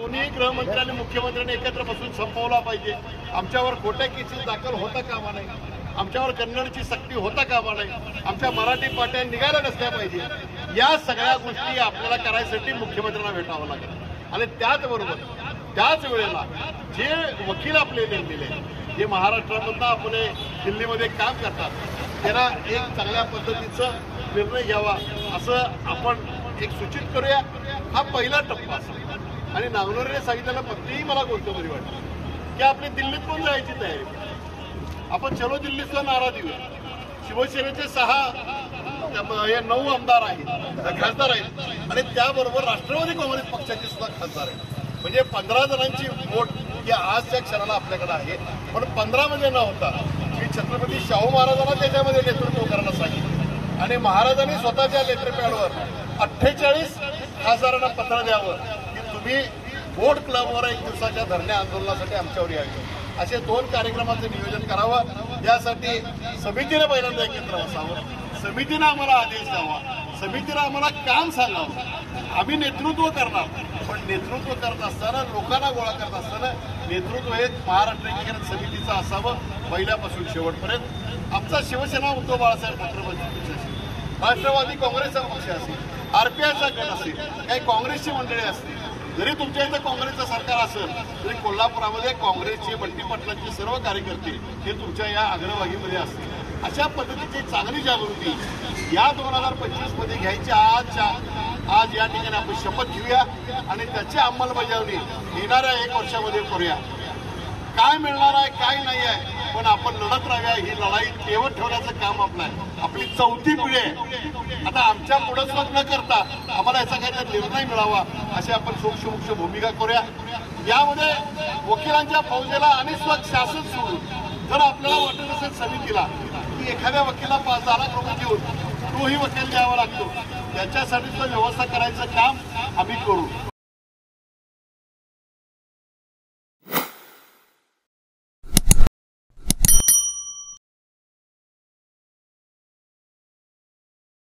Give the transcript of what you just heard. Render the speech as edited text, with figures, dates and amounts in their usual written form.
दोन्ही गृहमंत्र्यांनी मुख्यमंत्र्यांनी एकत्र बसून संपवला पाहिजे। आमच्यावर खोट्या केसेस दाखल होता कामा नाही, आमच्यावर कन्नडची सक्ती होता कामा नाही, आमच्या मराठी पाट्या निघायला नसल्या पाहिजे। या सगळ्या गोष्टी आपल्याला करायसाठी मुख्यमंत्र्यांना भेटावं लागेल। आणि त्याच वेळेला जे वकील आपले नेमलेले, जे महाराष्ट्रामधनं आपले दिल्लीमध्ये काम करतात, त्यांना एक चांगल्या पद्धतीचा निर्णय घ्यावा असं आपण एक सूचित करूया। हा पहिला टप्पा असेल। आणि नागनोरेने सांगितलेलं पत्नीही मला गोष्टभरी वाटतं की आपली दिल्लीत पण जायची तयारी, आपण चलो दिल्लीचा नारा देऊया। शिवसेनेचे 9 आमदार आहेत, खासदार आहेत आणि त्याबरोबर राष्ट्रवादी काँग्रेस पक्षाचे सुद्धा खासदार आहेत। म्हणजे 15 जणांची वोट ही आजच्या क्षणाला आपल्याकडे आहे। पण 15 मध्ये न होता मी छत्रपती शाहू महाराजांना त्याच्यामध्ये नेतृत्व करायला सांगितलं आणि महाराजांनी स्वतःच्या लेटरपॅडवर 48 खासदारांना पत्र द्यावं की तुम्ही बोट क्लबवर 1 दिवसाच्या धरण्या आंदोलनासाठी आमच्यावर यावे। असे 2 कार्यक्रमाचं नियोजन करावं। यासाठी समितीने पहिल्यांदा एकत्र बसावं, समितीनं आम्हाला आदेश द्यावा, समितीनं आम्हाला काम सांगावं। आम्ही नेतृत्व करणार, पण नेतृत्व करत असताना, लोकांना गोळा करत असताना नेतृत्व हे महाराष्ट्र एकीकरण समितीचं असावं पहिल्यापासून शेवटपर्यंत। आमचा शिवसेना उद्धव बाळासाहेब ठाकरे पक्ष असेल, राष्ट्रवादी काँग्रेसचा पक्ष असेल, RPIचा गट असेल, काही काँग्रेसची मंडळी असतील, जरी तुमच्या इथं काँग्रेसचं सरकार असेल तरी कोल्हापुरामध्ये काँग्रेसचे बंटी पाटलांचे सर्व कार्यकर्ते हे तुमच्या या अग्रभागीमध्ये असतील। अशा पद्धतीची चांगली जागृती या 2025 मध्ये घ्यायची आज या ठिकाणी आपण शपथ घेऊया आणि त्याची अंमलबजावणी येणाऱ्या 1 वर्षामध्ये करूया। काय मिळणार आहे काय नाही आहे, पण आपण लढत राहूया। ही लढाई तेवत ठेवण्याचं काम आपलं आहे। आपली 4थी पिढी आहे। आता आमच्या पुढे न करता आम्हाला याचा काहीतरी निर्णय मिळावा अशी आपण सूक्ष्म भूमिका करूया। यामध्ये वकिलांच्या फौजेला आणि शासन सोडून जर आपल्याला वाटत असेल समितीला की एखाद्या वकिला 5-10 लाख रुपये देऊन तोही वकील द्यावा लागतो, त्याच्यासाठी व्यवस्था करायचं काम आम्ही करू।